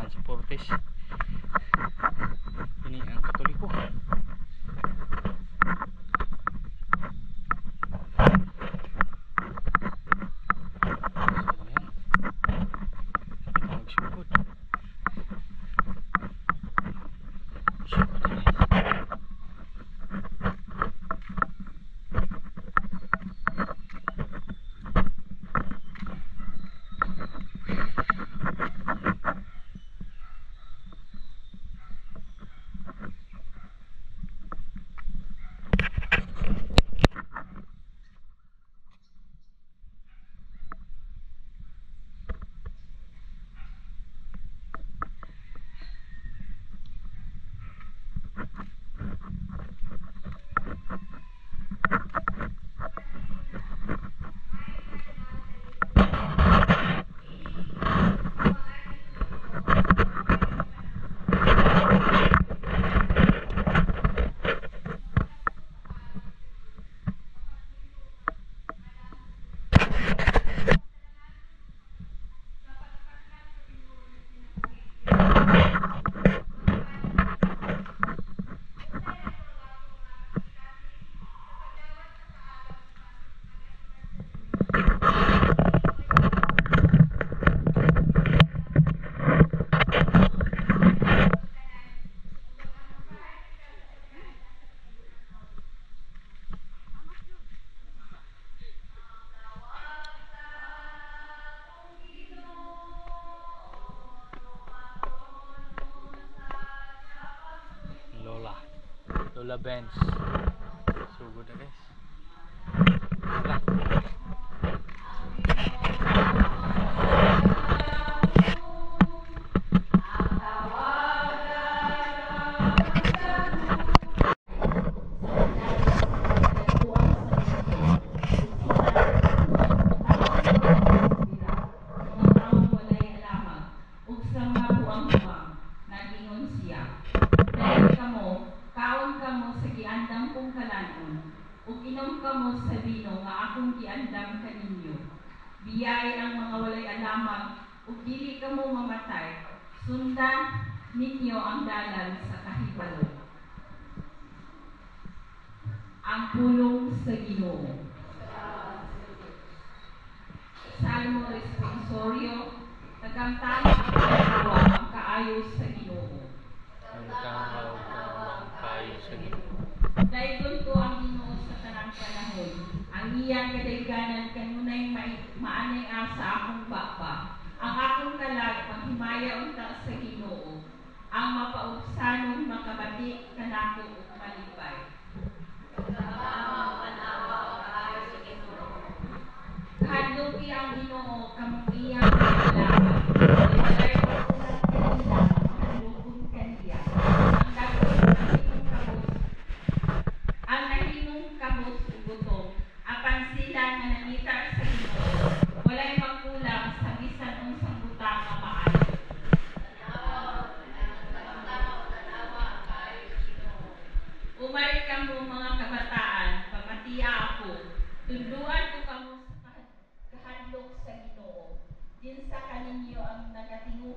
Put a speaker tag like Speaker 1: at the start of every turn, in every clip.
Speaker 1: samahan sa Portes. Ini ang Katoliko. Lola Benz. So good na guys.
Speaker 2: Inom kamo sa bino nga akong giandam kaninyo. Biyay ang mga walay alamang, ug dili kamo mamatay. Sundan ninyo ang dalan sa kahibalo. Ang pulong sa Ginoo. Salmo responsorio, tagamtama ang kaayo sa Ginoo.
Speaker 1: Ang kaayo sa Ginoo.
Speaker 2: Daygon ko ang Ginoo sa tanang panahon. Ang iyang kadayganan kanunay maanay asa akong baba. Ang akong kalag paghimaya unta sa Ginoo. Ang mapaubsanon makabati kanako ug malipay. Hadlok ang Ginoo kamong iyang kalaban. Walay pagkulat kanila, kaniya. Ang dagko ang nahinong kabos ug gutom, apan sila nga nangitar sa Ginoo, walay magkulang sa bisan unsang butang nga maayo. Umarit kamo mga kabataan, pamatiya ako, tunduan ko kamo sa kahadlok sa Ginoo. Din sa kaninyo ang nagatinguha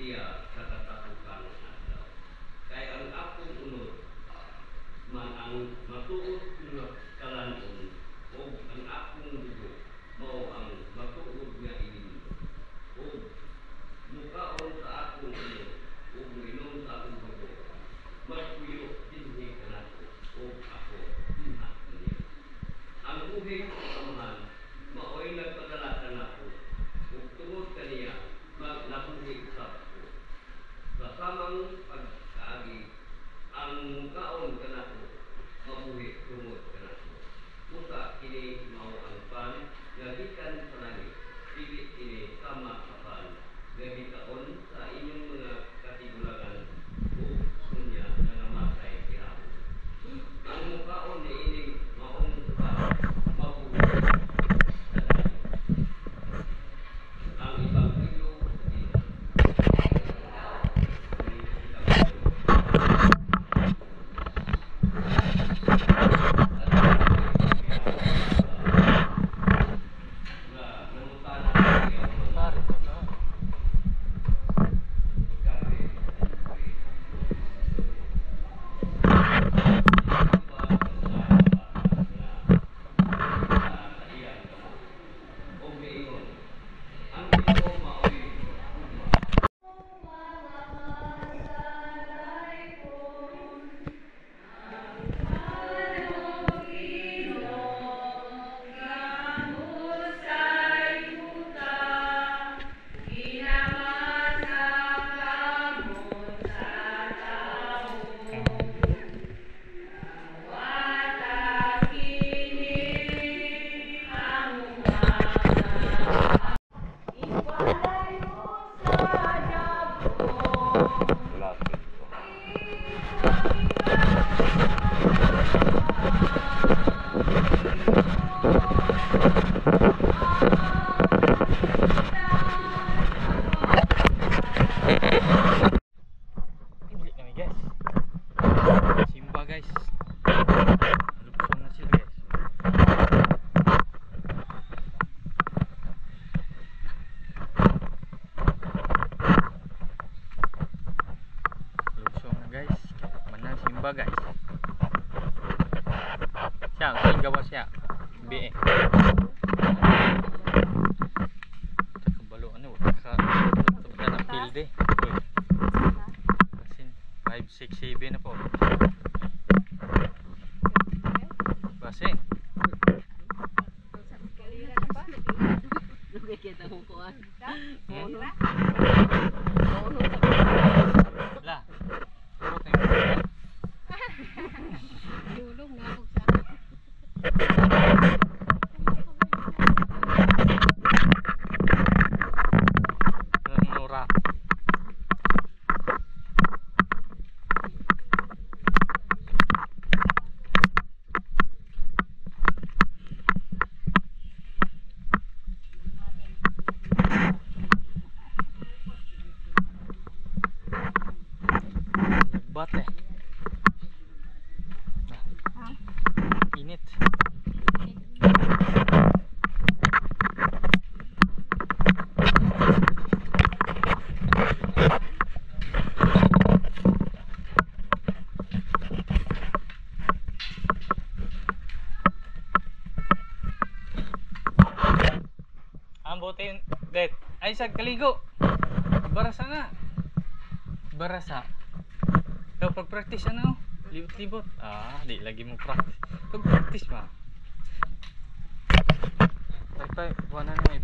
Speaker 3: iya sa katapusan adlaw. Kay ang akong unod man ang matuod nga kalanon o ang akong dugo mao ang matuod nga ilim. O mukaon sa akong unod o minom sa akong dugo mas puyo dinhi kanato o ako dinha niya. Ang buhay ko amahan mao'y nagpadala kanako ug tungod kaniya nabuhi usab ko. Sa samang pagkaagi ang mukaon kanako mabuhi tungod kanako. Usa kini mao ang pan nga gikan sa langit, dili kini sama sa pan nga gikaon sa inyong mga katigulangan o sunya nga namatay gihapon. Ang mukaon ni ining maong pan mabuhi sa langit. Ang ebanghelyo sa Ginoo.
Speaker 1: Pare, ito na. Hindi kami guys. Simba guys. Lupson na sila guys. Lupson na guys. Manang simba guys. Siya, kain gawa siya. B eh. Kabalo ano, ka ng field eh. Uy. Kasi 5, 6, 7 na po. Base. La. Purot na yun.
Speaker 4: Dulong na ako sa
Speaker 1: Nura. Bat eh. Init. Ang buti yun, Det. Ay, sa kaligo. Barasa nga. Barasa. So, pag-practice ano? Libot-libot. Ah, di lagi mo practice. Pag-practice ma. Tay-tay, buwan na naman.